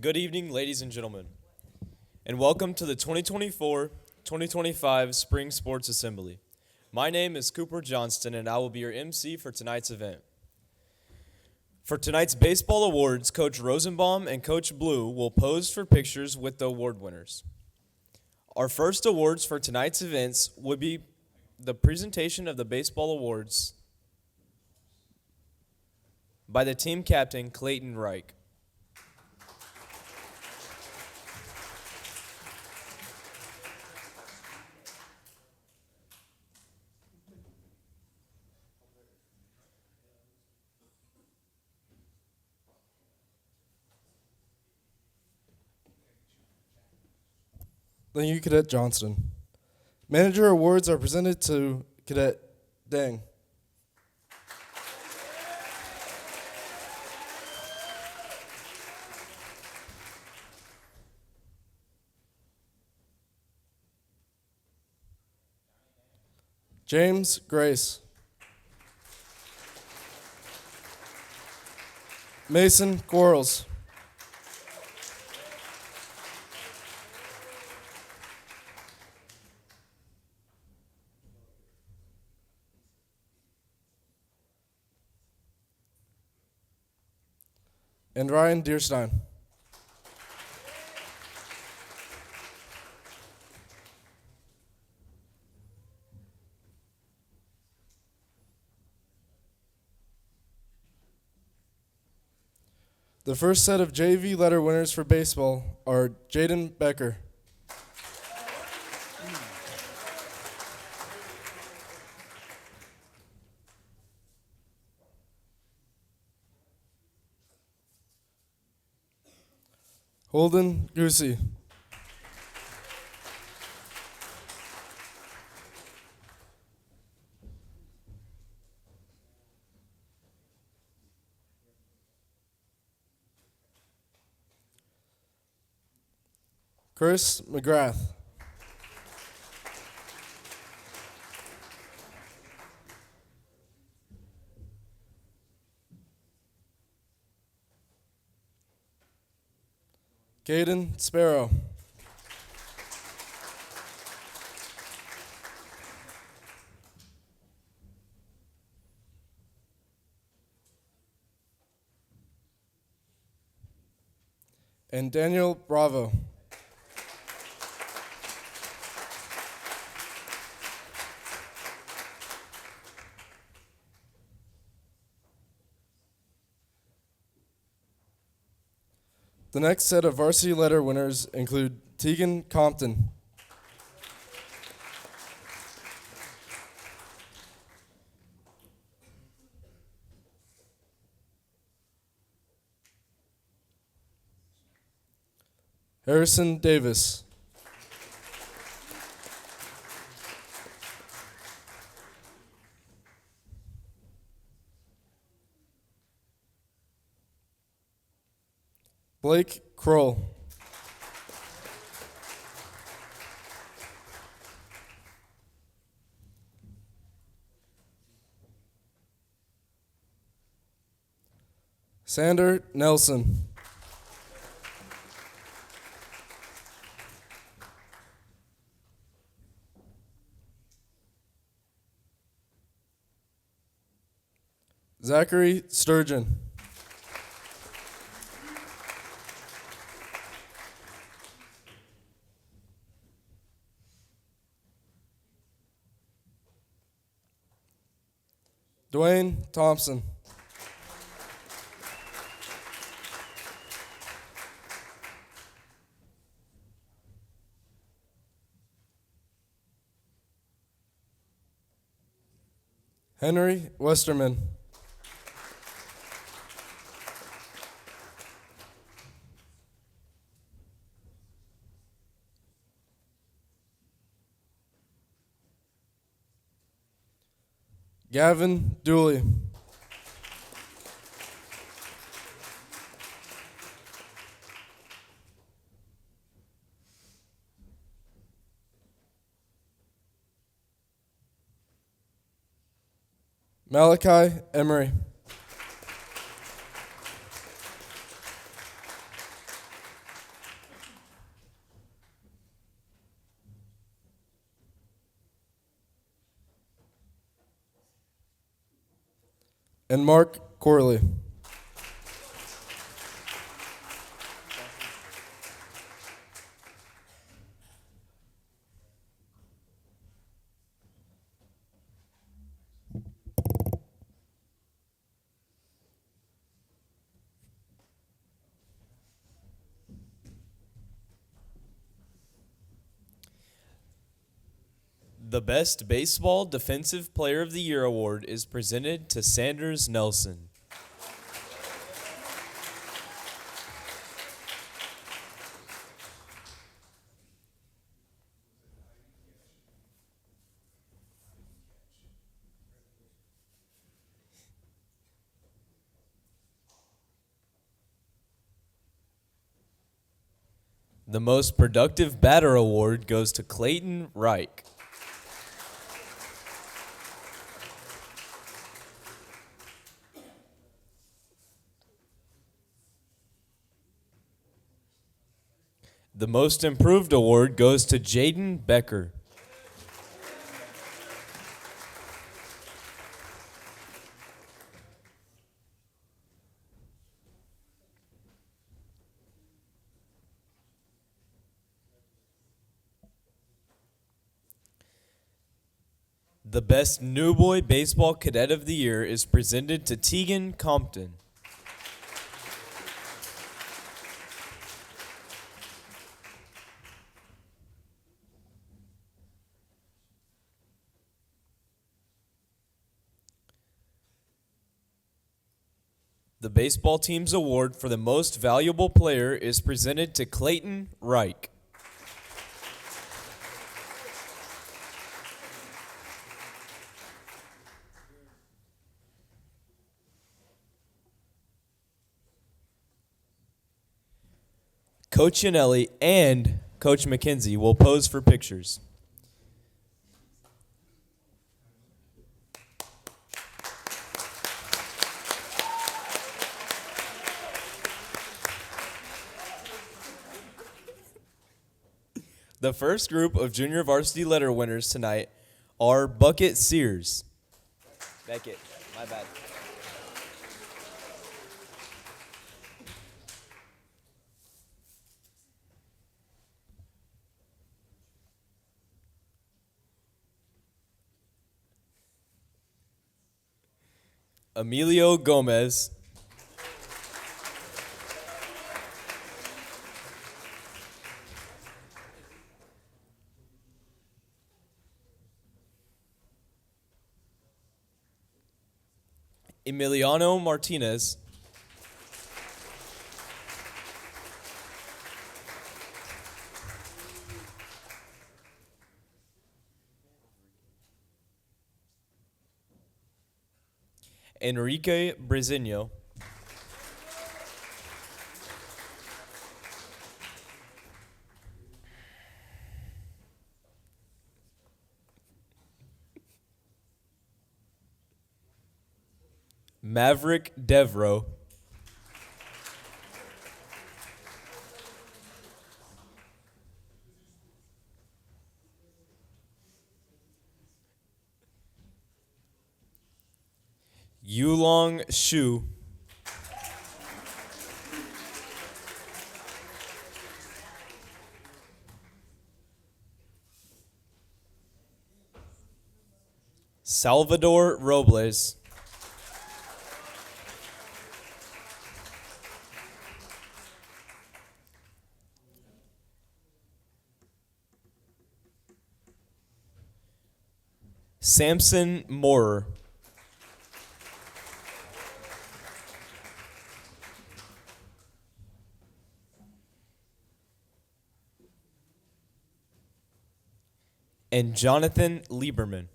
Good evening, ladies and gentlemen, and welcome to the 2024-2025 Spring Sports Assembly. My name is Cooper Johnston, and I will be your MC for tonight's event. For tonight's baseball awards, Coach Rosenbaum and Coach Blue will pose for pictures with the award winners. Our first awards for tonight's events would be the presentation of the baseball awards by the team captain, Clayton Reich. Thank you, Cadet Johnston. Manager awards are presented to Cadet Dang. James Grace. Mason Quarles. And Ryan Deerstein. The first set of JV letter winners for baseball are Jaden Becker. Holden Goosey. Chris McGrath. Caden Sparrow. And Daniel Bravo. The next set of varsity letter winners include Tegan Compton. Harrison Davis. Blake Kroll. Sander Nelson. Zachary Sturgeon. Dwayne Thompson. Henry Westerman. Gavin Dooley. Malachi Emery. and Mark Corley. The Best Baseball Defensive Player of the Year award is presented to Sanders Nelson. The Most Productive Batter award goes to Clayton Reich. The Most Improved award goes to Jaden Becker. The Best New Boy Baseball Cadet of the Year is presented to Tegan Compton. The baseball team's award for the most valuable player is presented to Clayton Reich. Coach Yanelli and Coach McKenzie will pose for pictures. The first group of junior varsity letter winners tonight are Bucket Sears. Beckett, my bad. Emilio Gomez. Emiliano Martinez. Enrique Brezinho. Maverick Devro. Yulong Shu. Salvador Robles. Samson Moorer. And Jonathan Lieberman.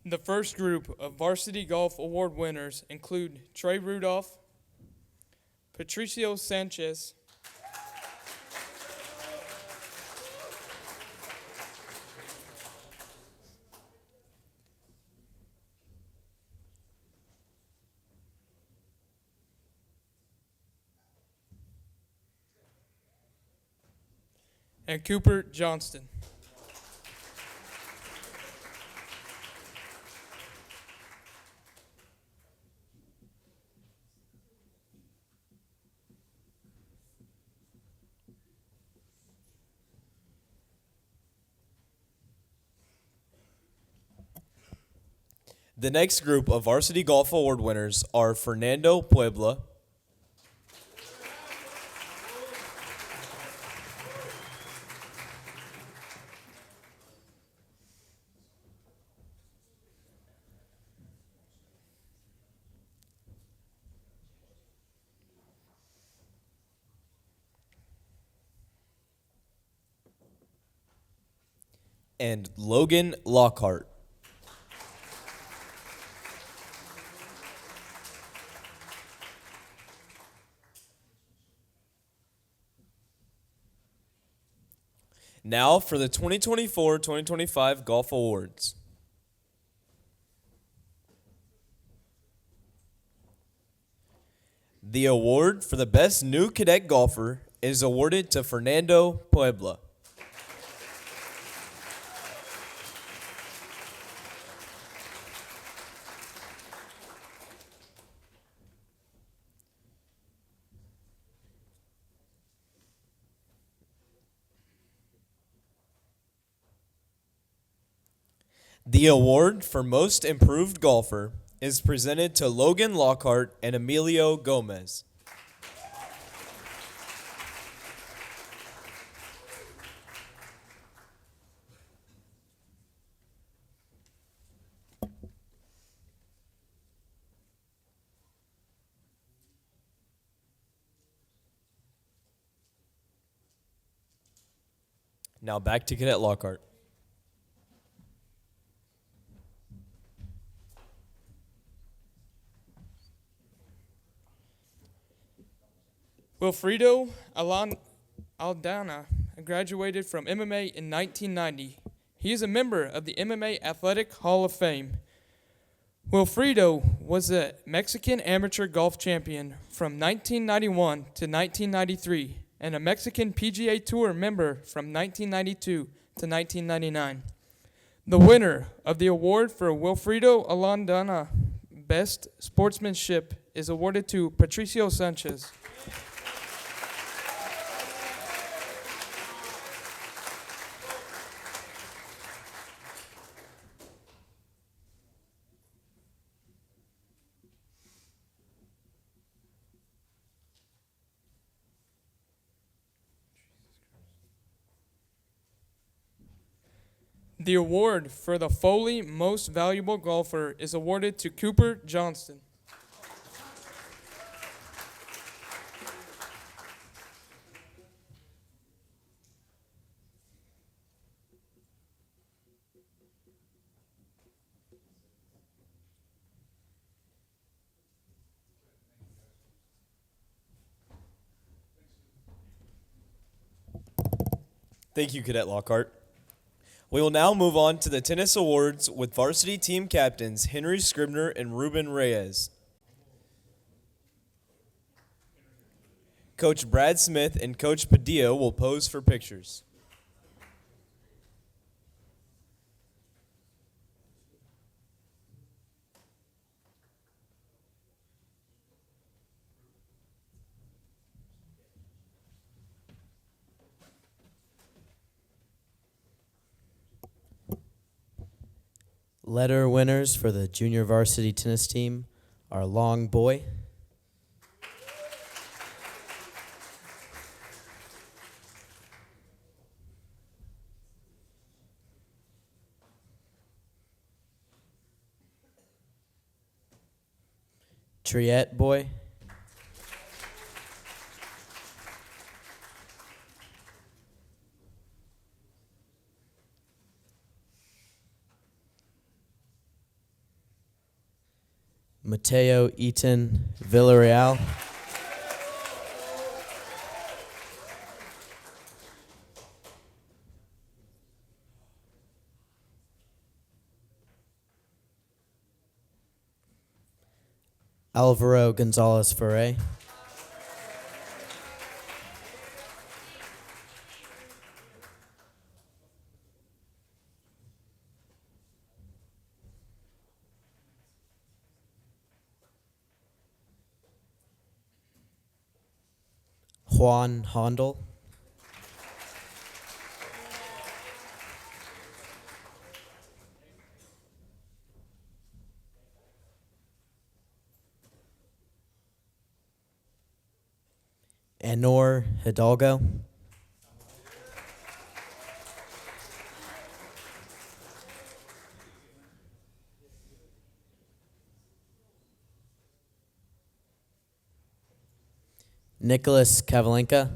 The first group of Varsity Golf Award winners include Trey Rudolph, Patricio Sanchez, and Cooper Johnston. The next group of Varsity Golf Award winners are Fernando Puebla, and Logan Lockhart. Now for the 2024-2025 Golf Awards. The award for the best new cadet golfer is awarded to Fernando Puebla. The award for most improved golfer is presented to Logan Lockhart and Emilio Gomez. Now back to Cadet Lockhart. Wilfredo Aldana graduated from MMA in 1990. He is a member of the MMA Athletic Hall of Fame. Wilfredo was a Mexican amateur golf champion from 1991 to 1993 and a Mexican PGA Tour member from 1992 to 1999. The winner of the award for Wilfredo Aldana Best Sportsmanship is awarded to Patricio Sanchez. The award for the Foley Most Valuable Golfer is awarded to Cooper Johnston. Thank you, Cadet Lockhart. We will now move on to the tennis awards with varsity team captains Henry Scribner and Ruben Reyes. Coach Brad Smith and Coach Padilla will pose for pictures. Letter winners for the junior varsity tennis team are Long Boy, Triette Boy, Mateo Eaton Villarreal, Alvaro Gonzalez Ferre, Juan Hondel. Anor Hidalgo. Nicholas Kavalenka.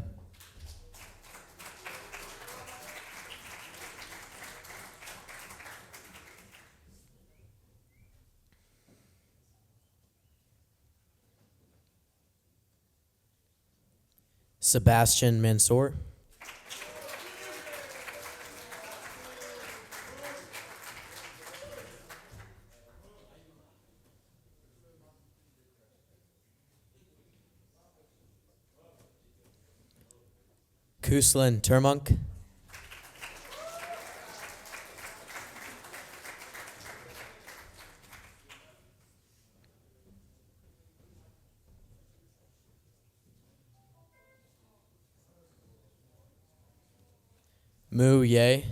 Sebastian Mansour. Kuslin Termunk. Mu Ye.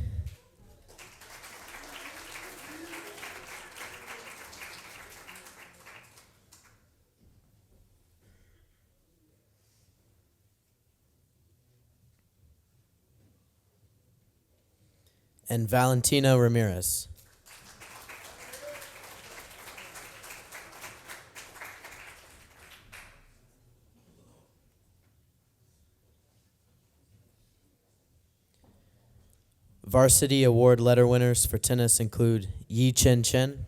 And Valentino Ramirez. Varsity Award letter winners for tennis include Yi Chen Chen,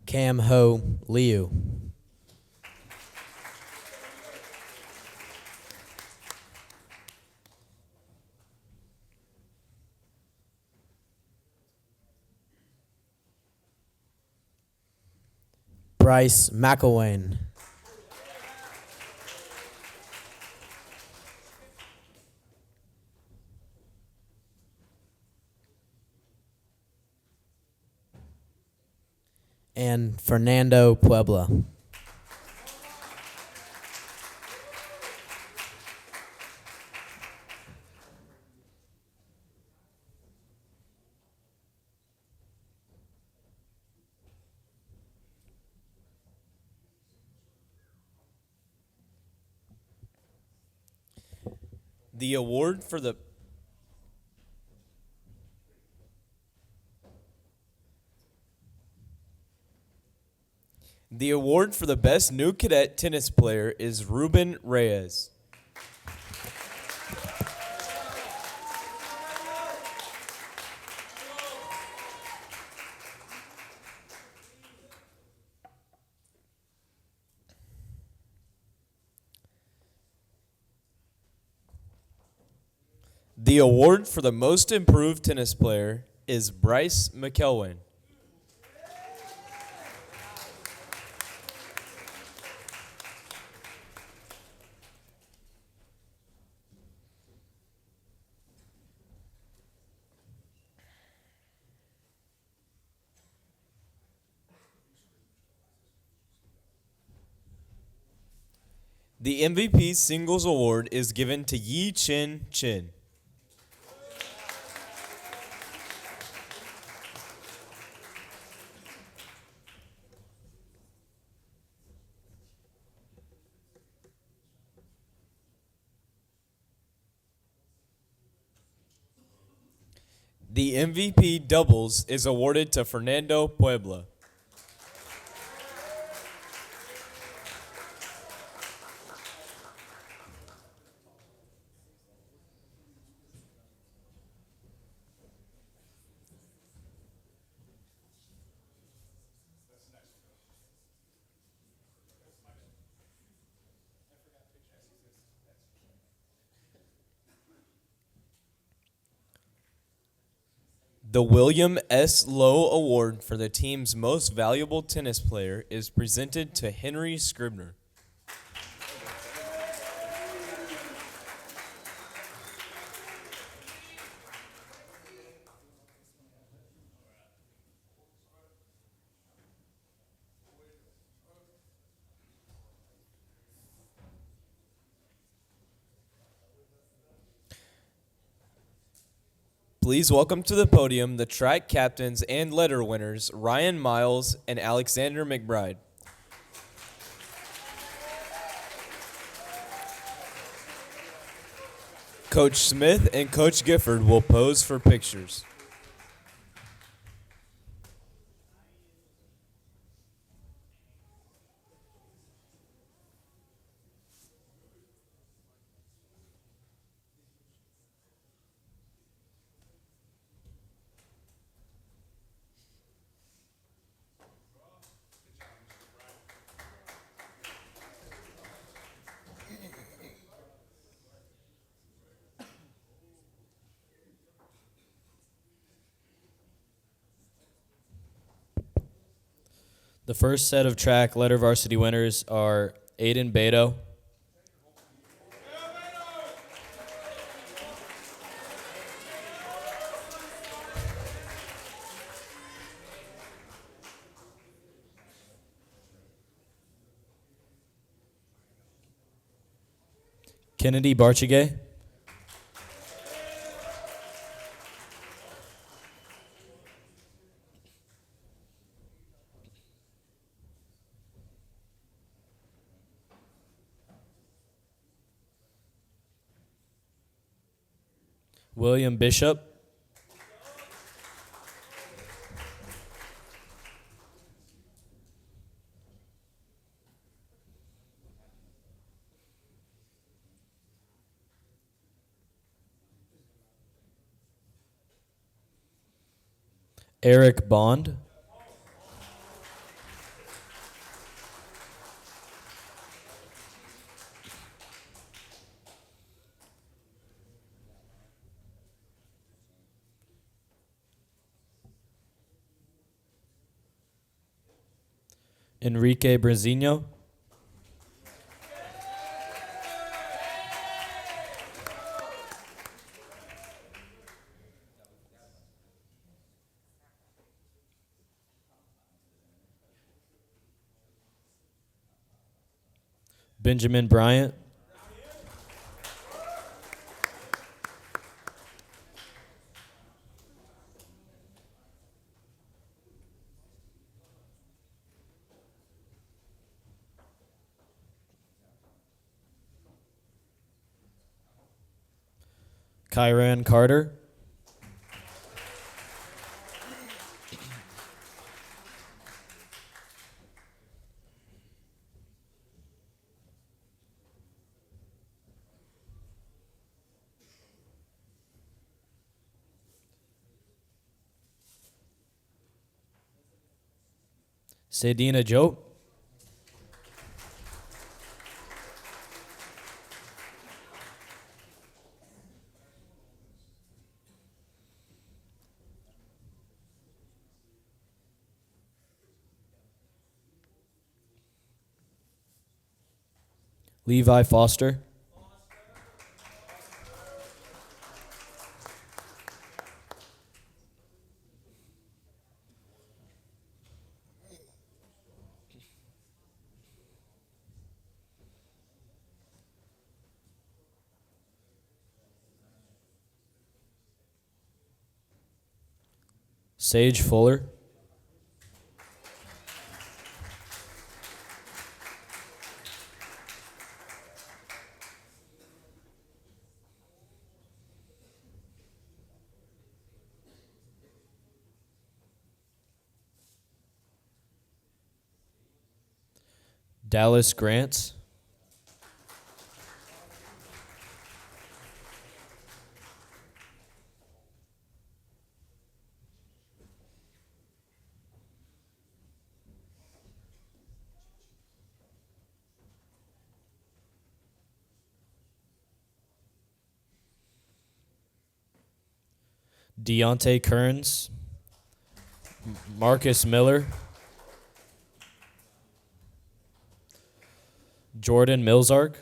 Cam Ho Liu, Bryce McElwain, and Fernando Puebla. The award for the best new cadet tennis player is Ruben Reyes. The award for the most improved tennis player is Bryce McElwain. The MVP singles award is given to Yi Chen Chen. The MVP doubles is awarded to Fernando Puebla. The William S. Lowe Award for the team's most valuable tennis player is presented to Henry Scribner. please welcome to the podium the track captains and letter winners, Ryan Miles and Alexander McBride. Coach Smith and Coach Gifford will pose for pictures. The first set of track letter varsity winners are Aiden Beto, Kennedy Barchigay, William Bishop, Eric Bond, Enrique Brazino, Benjamin Bryant, Kyran Carter, Sedina Jope, Levi Foster, Sage Fuller, Dallas Grants, Deontay Kearns, Marcus Miller, Jordan Milzark,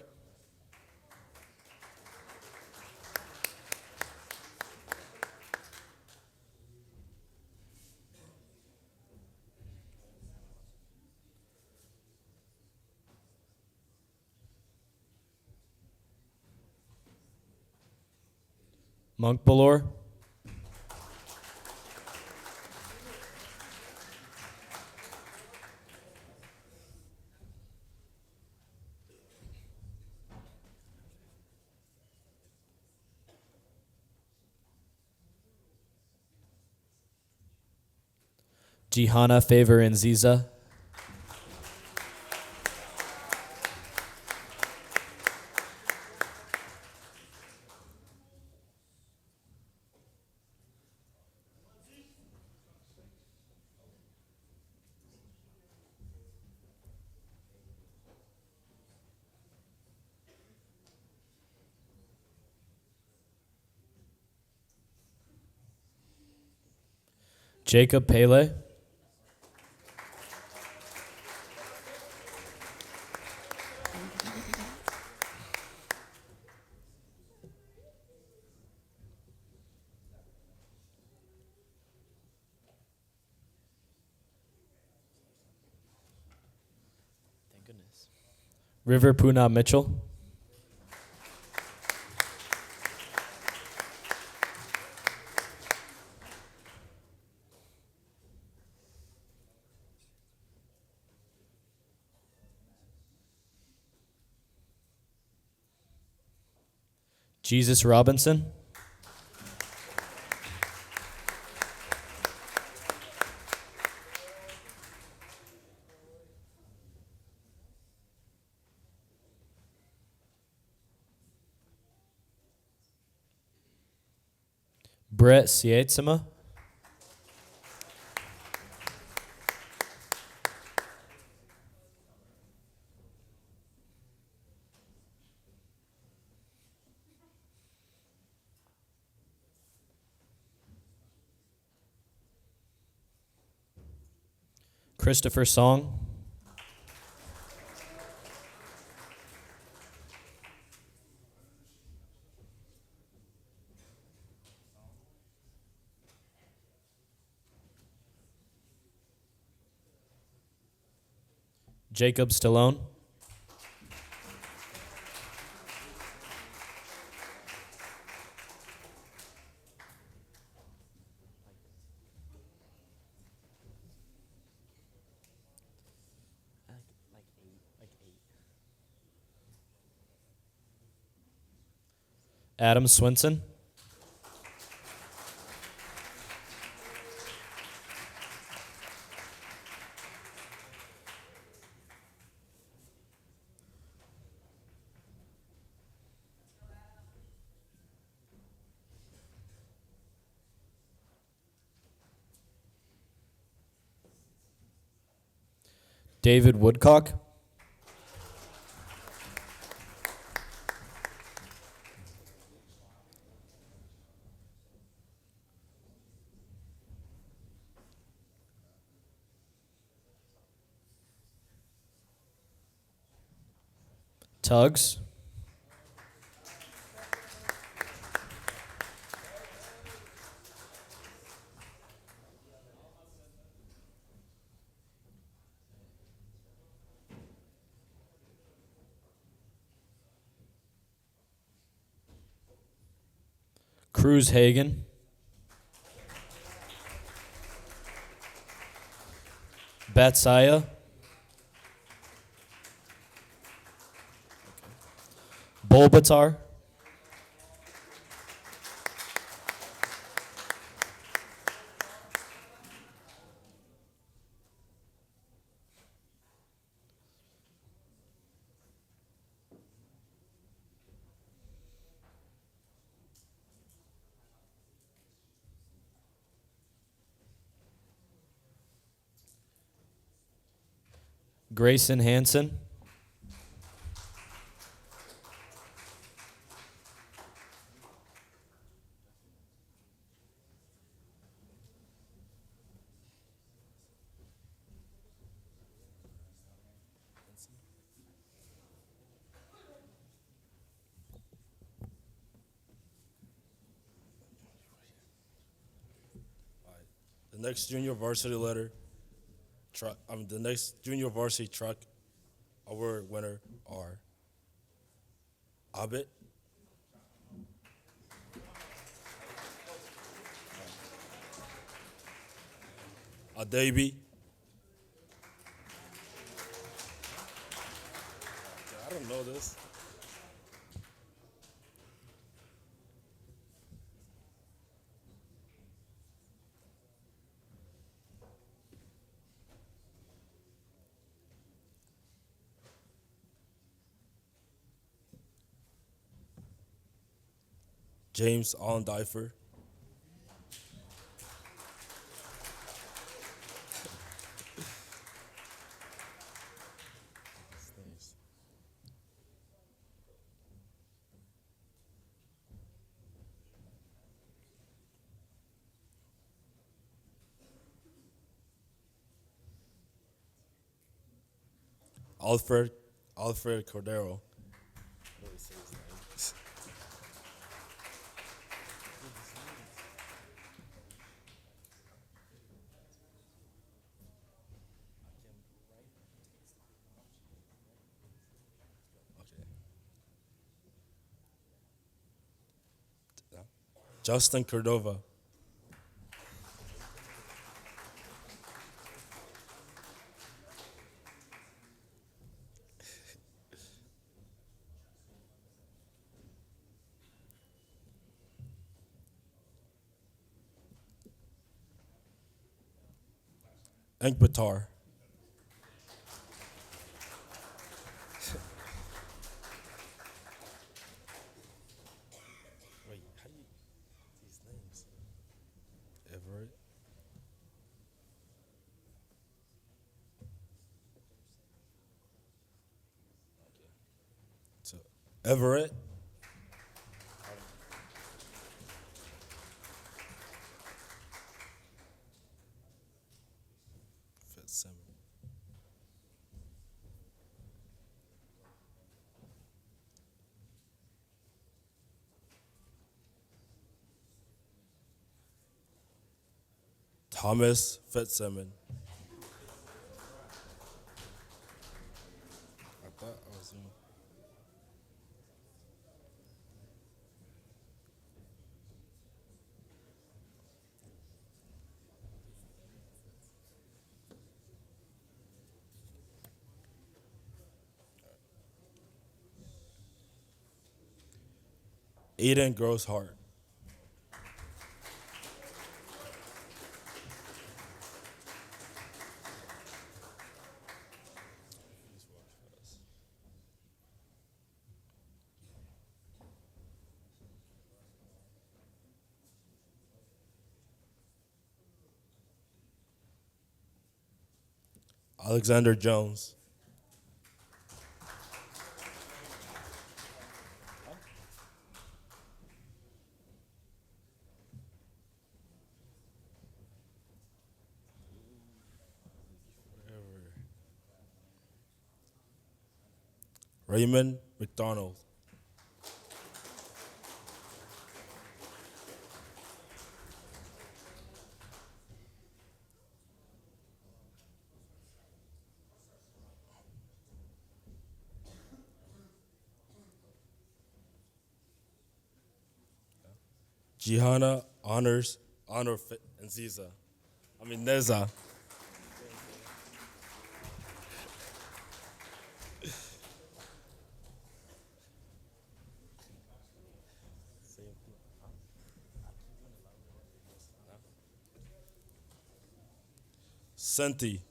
Monk Balor, Jihana Favor Nziza. Jacob Pele. Thank goodness. River Puna Mitchell. Jesus Robinson. Brett Sietzema. Christopher Song. Jacob Stallone. Adam Swinson. David Woodcock. Tugs. Cruz Hagen. Batsaya. Bolbatar. Grayson Hanson. The next junior varsity the next junior varsity truck award winner are Abed, Adebi, I don't know this, James Allendiefer. Alfred Cordero. Justin Cordova. Batar. Wait, how do you these names? Everett. So Everett. Fitzsimmons. Thomas Fitzsimmons. I thought I was in. Aiden Grosshart. Alexander Jones. Raymond McDonald. Gihanna Honor Nziza. Neza. Senti.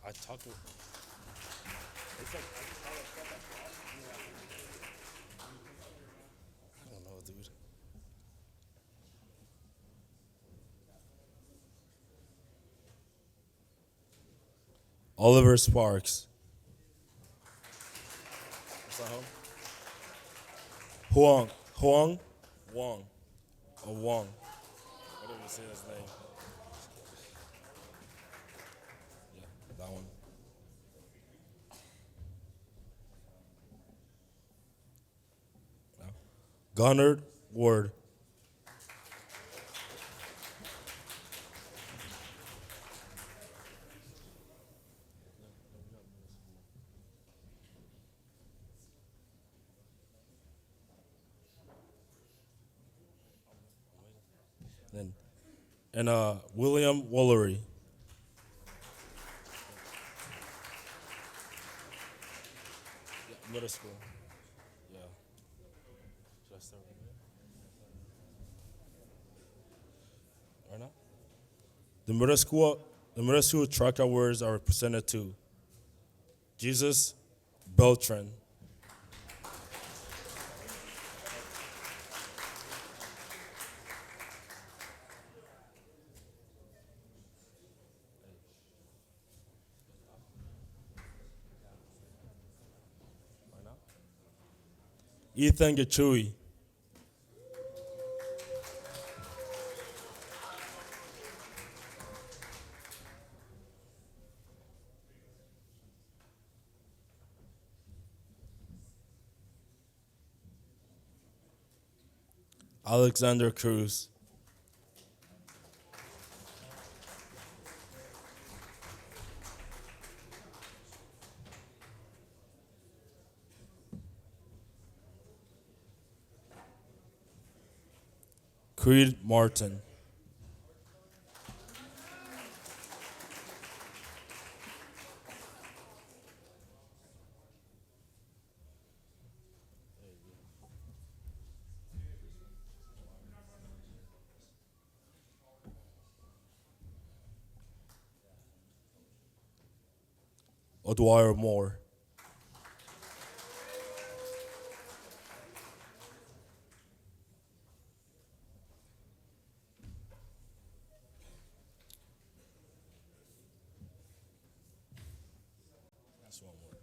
I talk with. I don't know, dude. Oliver Sparks. Is that home? Wong. Or Wong. I don't even say his name. Yeah, that one. Yeah. Gonard Ward. And William Woolery. Yeah, middle school. Yeah. Should I start right now? The middle school track awards are presented to Jesus Beltran. Ethan Gachui. Alexander Cruz. Creed Martin. O'Dwyer Moore. That's one more.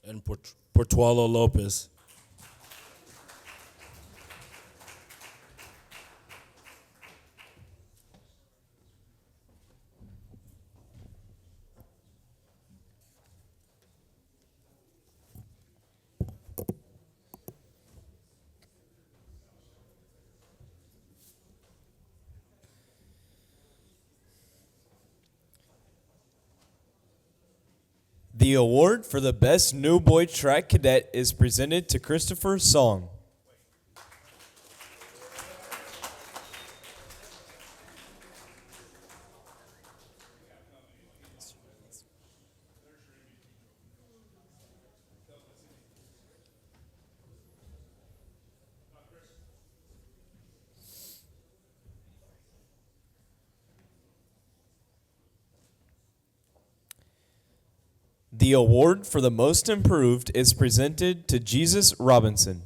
And Portualo Lopez. The award for the best new boy track cadet is presented to Christopher Song. The award for the most improved is presented to Jesus Robinson.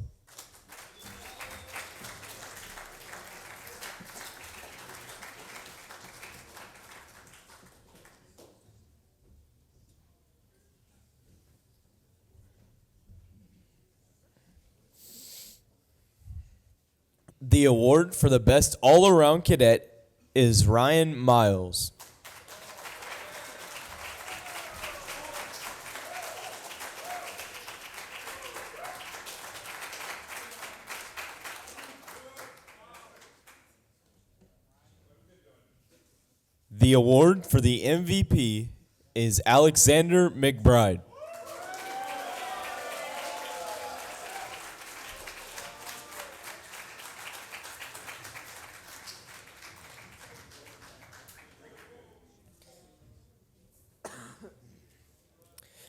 The award for the best all-around cadet is Ryan Miles. The award for the MVP is Alexander McBride.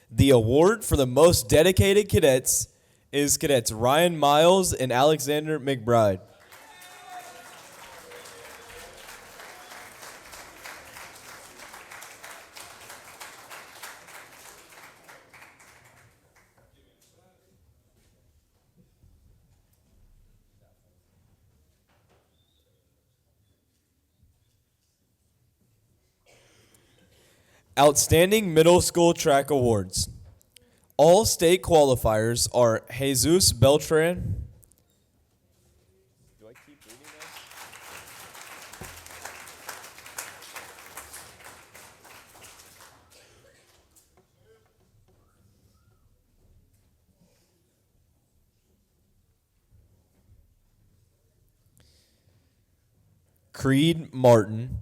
The award for the most dedicated cadets is cadets Ryan Miles and Alexander McBride. Outstanding Middle School Track Awards. All state qualifiers are Jesus Beltran. Do I keep reading this? Creed Martin.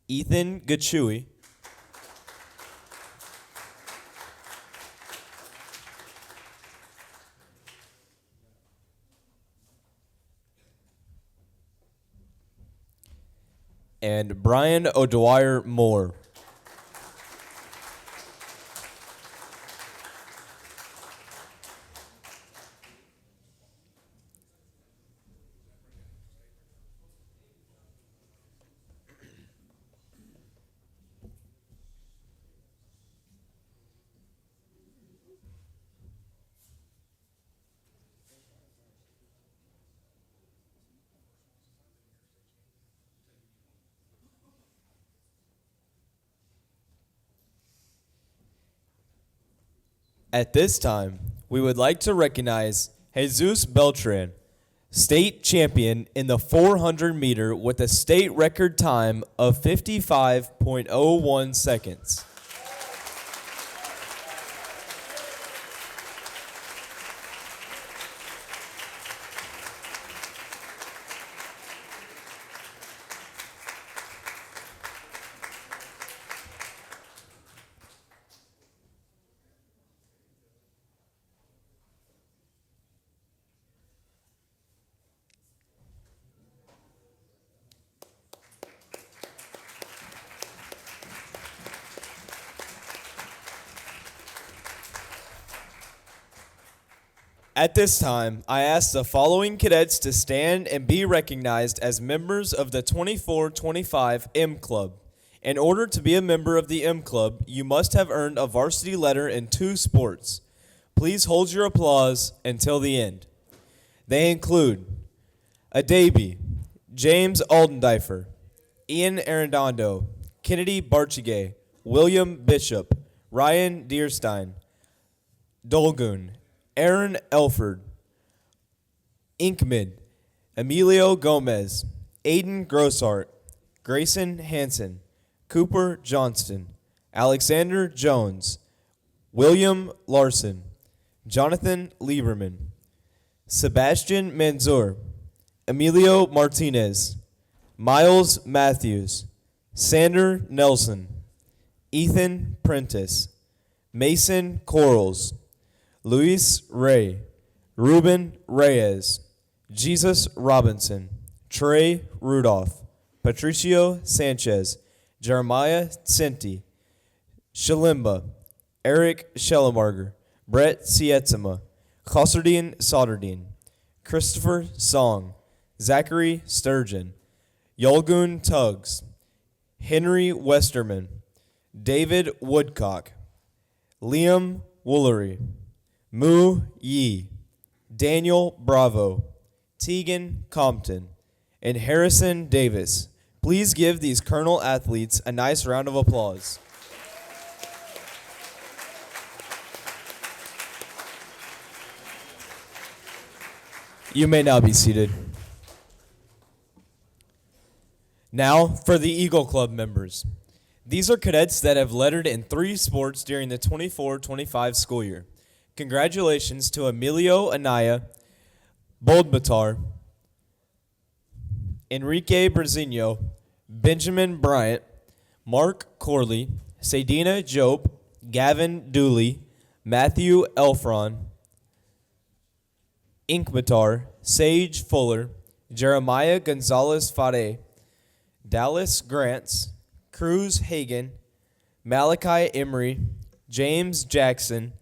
Ethan Gachui. And Brian O'Dwyer Moore. At this time, we would like to recognize Jesus Beltran, state champion in the 400 meter with a state record time of 55.01 seconds. At this time, I ask the following cadets to stand and be recognized as members of the 24-25 M Club. In order to be a member of the M Club, you must have earned a varsity letter in 2 sports. Please hold your applause until the end. They include Adabi, James Aldendeifer, Ian Arredondo, Kennedy Barchigay, William Bishop, Ryan Deerstein, Dolgun, Aaron Elford, Inkmid, Emilio Gomez, Aiden Grossart, Grayson Hansen, Cooper Johnston, Alexander Jones, William Larson, Jonathan Lieberman, Sebastian Manzur, Emilio Martinez, Miles Matthews, Sander Nelson, Ethan Prentice, Mason Corals, Luis Ray, Ruben Reyes, Jesus Robinson, Trey Rudolph, Patricio Sanchez, Jeremiah Senti, Shalimba, Eric Schellemarger, Brett Sietzema, Khosardine Solderdine, Christopher Song, Zachary Sturgeon, Yolgun Tuggs, Henry Westerman, David Woodcock, Liam Woolery, Mu Yi, Daniel Bravo, Tegan Compton, and Harrison Davis. Please give these Colonel athletes a nice round of applause. You may now be seated. Now for the Eagle Club members. These are cadets that have lettered in 3 sports during the 24-25 school year. Congratulations to Emilio Anaya, Boldmatar, Enrique Brazino, Benjamin Bryant, Mark Corley, Sadina Jope, Gavin Dooley, Matthew Elfron, Inkmatar, Sage Fuller, Jeremiah Gonzalez Fade, Dallas Grants, Cruz Hagan, Malachi Emery, James Jackson,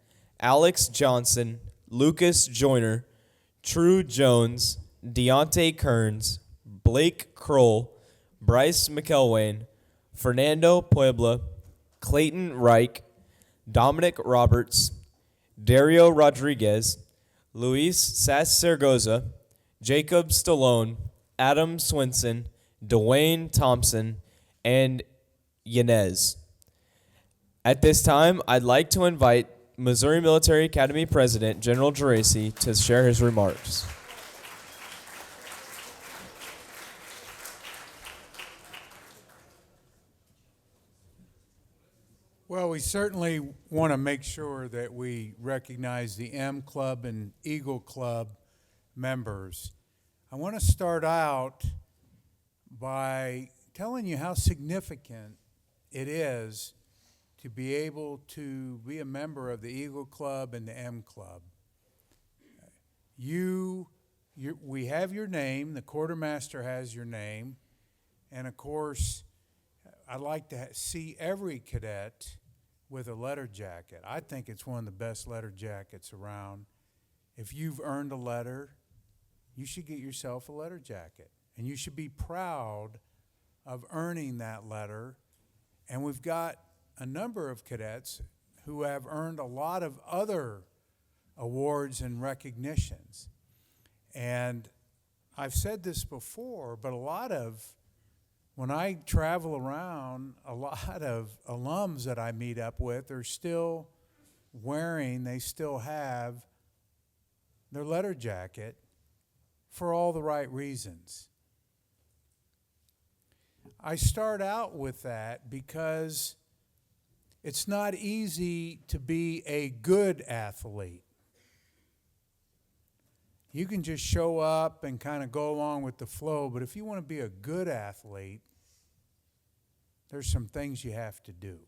Alex Johnson, Lucas Joyner, True Jones, Deontay Kearns, Blake Kroll, Bryce McElwain, Fernando Puebla, Clayton Reich, Dominic Roberts, Dario Rodriguez, Luis Sass-Sergoza, Jacob Stallone, Adam Swinson, Dwayne Thompson, and Yanez. At this time, I'd like to invite Missouri Military Academy President General Geraci to share his remarks. Well, we certainly want to make sure that we recognize the M Club and Eagle Club members. I want to start out by telling you how significant it is to be able to be a member of the Eagle Club and the M Club. We have your name, the quartermaster has your name, and of course, I'd like to see every cadet with a letter jacket. I think it's one of the best letter jackets around. If you've earned a letter, you should get yourself a letter jacket, and you should be proud of earning that letter. And we've got a number of cadets who have earned a lot of other awards and recognitions. And I've said this before, but when I travel around, a lot of alums that I meet up with are still they still have their letter jacket for all the right reasons. I start out with that because it's not easy to be a good athlete. You can just show up and kind of go along with the flow, but if you want to be a good athlete, there's some things you have to do.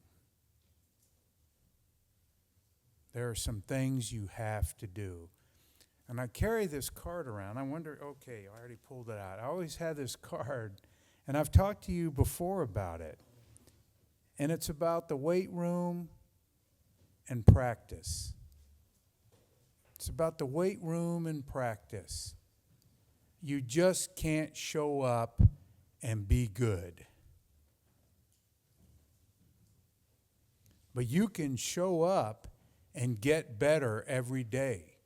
There are some things you have to do. And I carry this card around. I wonder, okay, I already pulled it out. I always have this card, and I've talked to you before about it. And it's about the weight room and practice. It's about the weight room and practice. You just can't show up and be good. But you can show up and get better every day.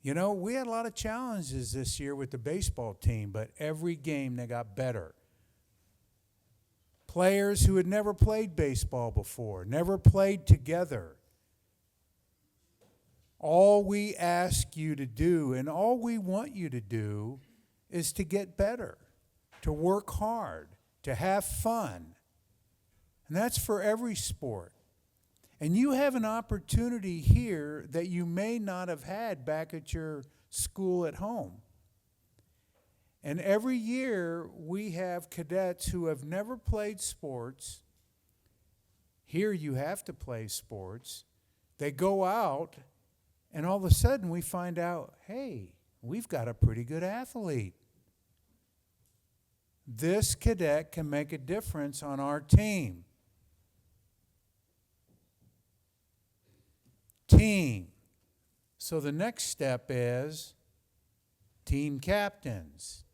You know, we had a lot of challenges this year with the baseball team, but every game they got better. Players who had never played baseball before, never played together. All we ask you to do and all we want you to do is to get better, to work hard, to have fun. And that's for every sport. And you have an opportunity here that you may not have had back at your school at home. And every year we have cadets who have never played sports. Here you have to play sports. They go out, and all of a sudden we find out, hey, we've got a pretty good athlete. This cadet can make a difference on our team. Team. So the next step is team captains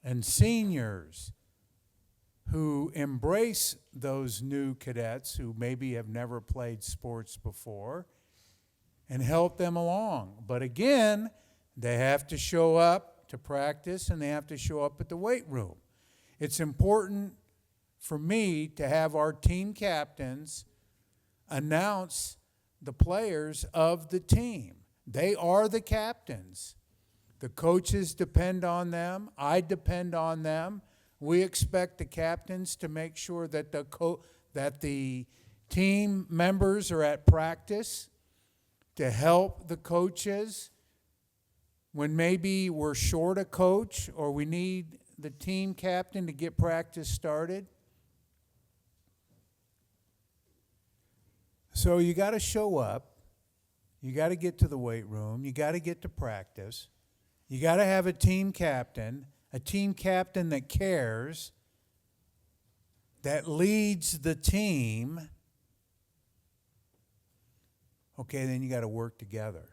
and seniors who embrace those new cadets who maybe have never played sports before and help them along. But again, they have to show up to practice and they have to show up at the weight room. It's important for me to have our team captains announce the players of the team. They are the captains. The coaches depend on them. I depend on them. We expect the captains to make sure that the team members are at practice to help the coaches when maybe we're short a coach or we need the team captain to get practice started. So you got to show up. You got to get to the weight room. You got to get to practice. You got to have a team captain that cares, that leads the team. Okay, then you got to work together.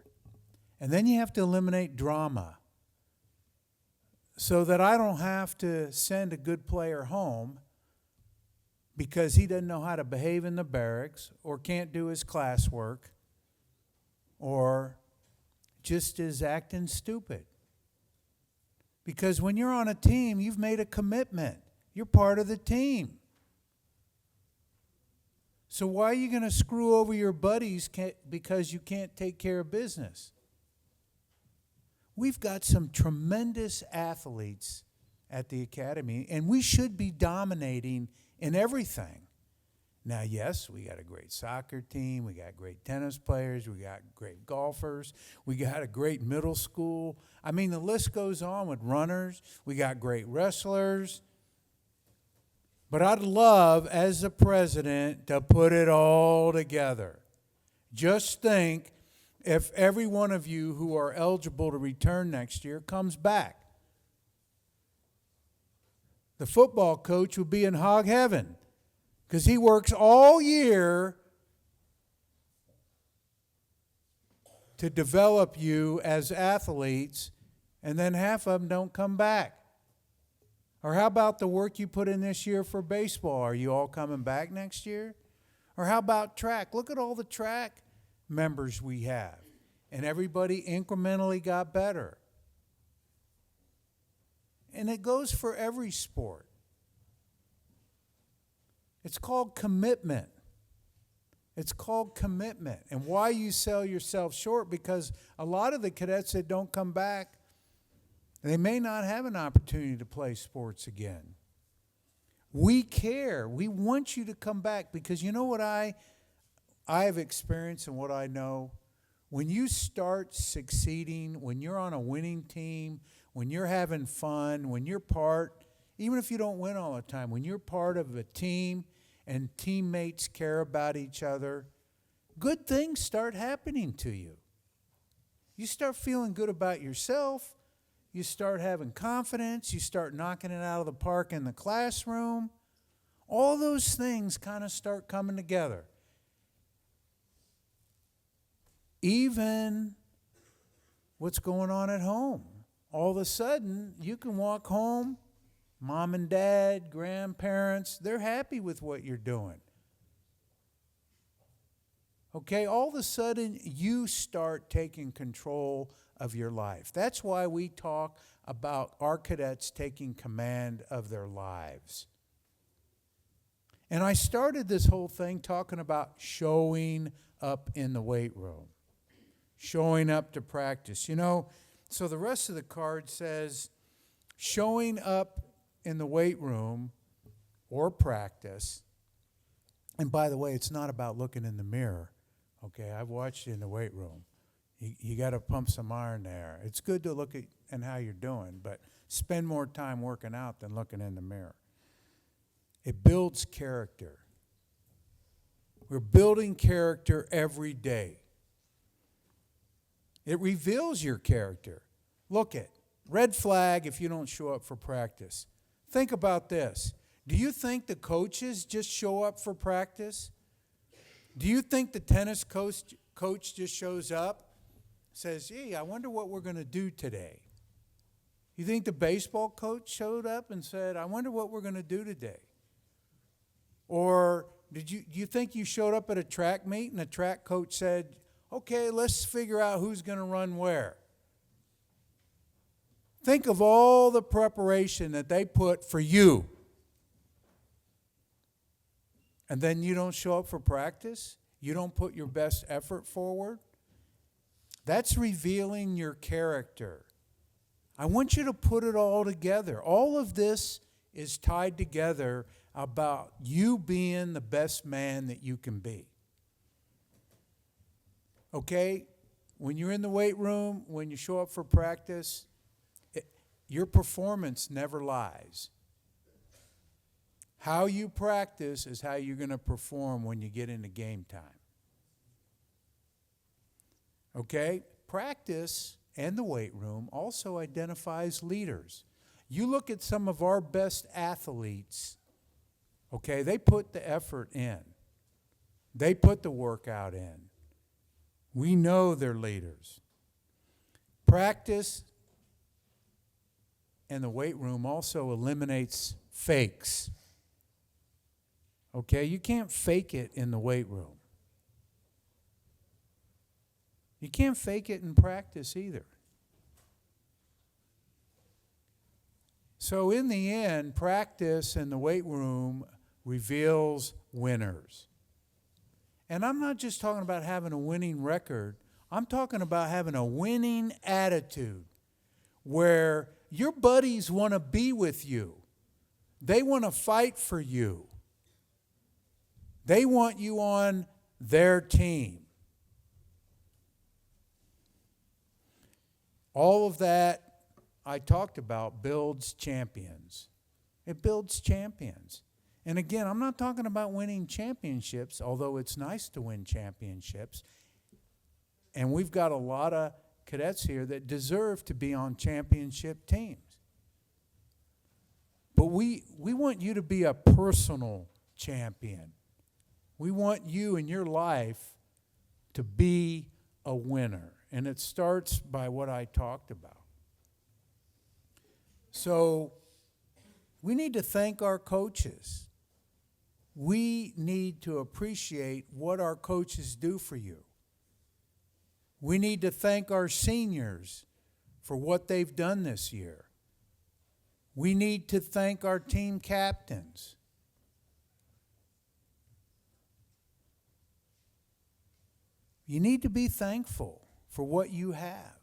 And then you have to eliminate drama so that I don't have to send a good player home because he doesn't know how to behave in the barracks or can't do his classwork or just is acting stupid. Because when you're on a team, you've made a commitment. You're part of the team. So why are you going to screw over your buddies because you can't take care of business? We've got some tremendous athletes at the academy, and we should be dominating in everything. Now, yes, we got a great soccer team, we got great tennis players, we got great golfers, we got a great middle school. I mean, the list goes on with runners, we got great wrestlers. But I'd love, as the president, to put it all together. Just think if every one of you who are eligible to return next year comes back. The football coach would be in hog heaven because he works all year to develop you as athletes, and then half of them don't come back. Or how about the work you put in this year for baseball? Are you all coming back next year? Or how about track? Look at all the track members we have. And everybody incrementally got better. And it goes for every sport. It's called commitment. It's called commitment. And why you sell yourself short, because a lot of the cadets that don't come back, they may not have an opportunity to play sports again. We care. We want you to come back, because you know what I have experienced and what I know? When you start succeeding, when you're on a winning team, when you're having fun, when you're part, even if you don't win all the time, when you're part of a team and teammates care about each other, good things start happening to you. You start feeling good about yourself. You start having confidence. You start knocking it out of the park in the classroom. All those things kind of start coming together. Even what's going on at home. All of a sudden, you can walk home, mom and dad, grandparents, they're happy with what you're doing. Okay, all of a sudden, you start taking control of your life. That's why we talk about our cadets taking command of their lives. And I started this whole thing talking about showing up in the weight room, showing up to practice. You know, so the rest of the card says showing up in the weight room or practice. And by the way, it's not about looking in the mirror. Okay, I've watched you in the weight room. You got to pump some iron there. It's good to look at and how you're doing, but spend more time working out than looking in the mirror. It builds character. We're building character every day. It reveals your character. Look at red flag if you don't show up for practice. Think about this. Do you think the coaches just show up for practice? Do you think the tennis coach just shows up, says, "Hey, I wonder what we're going to do today"? You think the baseball coach showed up and said, "I wonder what we're going to do today"? Or do you think you showed up at a track meet and the track coach said, "Okay, let's figure out who's going to run where"? Think of all the preparation that they put for you. And then you don't show up for practice? You don't put your best effort forward? That's revealing your character. I want you to put it all together. All of this is tied together about you being the best man that you can be. Okay? When you're in the weight room, when you show up for practice, your performance never lies. How you practice is how you're going to perform when you get into game time. Okay? Practice and the weight room also identifies leaders. You look at some of our best athletes, okay, they put the effort in. They put the workout in. We know they're leaders. Practice and the weight room also eliminates fakes. Okay, you can't fake it in the weight room. You can't fake it in practice either. So in the end, practice in the weight room reveals winners. And I'm not just talking about having a winning record. I'm talking about having a winning attitude where your buddies want to be with you. They want to fight for you. They want you on their team. All of that I talked about builds champions. It builds champions. And again, I'm not talking about winning championships, although it's nice to win championships. And we've got a lot of cadets here that deserve to be on championship teams. But we want you to be a personal champion. We want you in your life to be a winner. And it starts by what I talked about. So we need to thank our coaches. We need to appreciate what our coaches do for you. We need to thank our seniors for what they've done this year. We need to thank our team captains. You need to be thankful for what you have.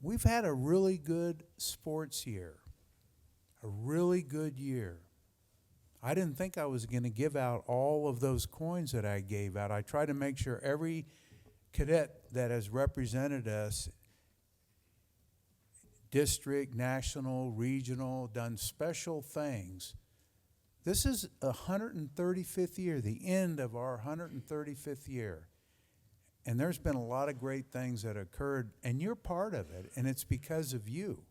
We've had a really good sports year, a really good year. I didn't think I was going to give out all of those coins that I gave out. I tried to make sure every cadet that has represented us, district, national, regional, done special things. This is 135th year, the end of our 135th year. And there's been a lot of great things that occurred, and you're part of it, and it's because of you.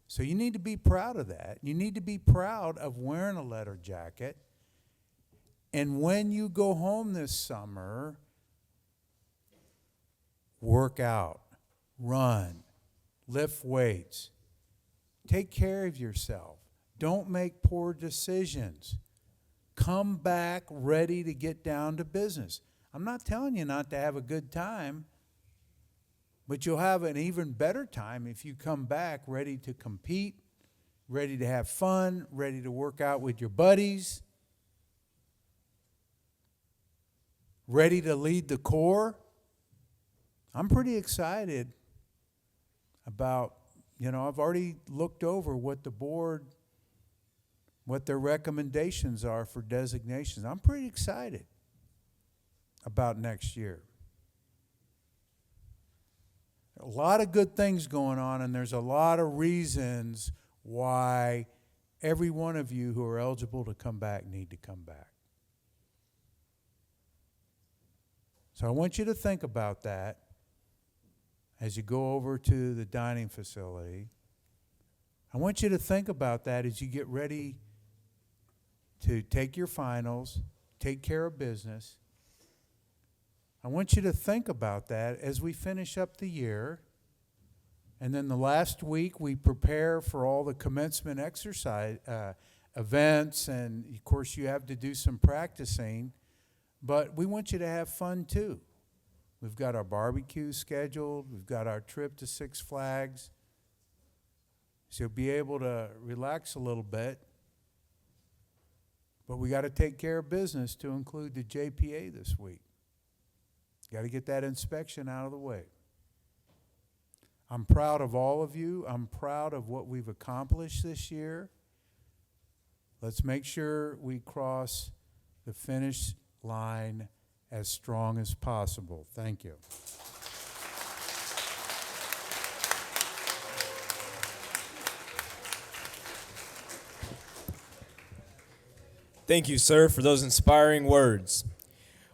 So you need to be proud of that. You need to be proud of wearing a letter jacket. And when you go home this summer, work out, run, lift weights, take care of yourself. Don't make poor decisions. Come back ready to get down to business. I'm not telling you not to have a good time, but you'll have an even better time if you come back ready to compete, ready to have fun, ready to work out with your buddies, ready to lead the corps. I'm pretty excited about, I've already looked over what the board, what their recommendations are for designations. I'm pretty excited about next year. A lot of good things going on, and there's a lot of reasons why every one of you who are eligible to come back need to come back. So I want you to think about that as you go over to the dining facility. I want you to think about that as you get ready to take your finals, take care of business. I want you to think about that as we finish up the year. And then the last week we prepare for all the commencement exercise events, and of course you have to do some practicing, but we want you to have fun too. We've got our barbecue scheduled, we've got our trip to Six Flags, so you'll be able to relax a little bit. But we got to take care of business to include the JPA this week. Got to get that inspection out of the way. I'm proud of all of you. I'm proud of what we've accomplished this year. Let's make sure we cross the finish line as strong as possible. Thank you. Thank you, sir, for those inspiring words.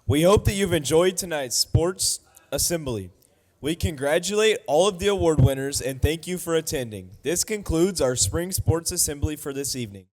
We hope that you've enjoyed tonight's sports assembly. We congratulate all of the award winners and thank you for attending. This concludes our spring sports assembly for this evening.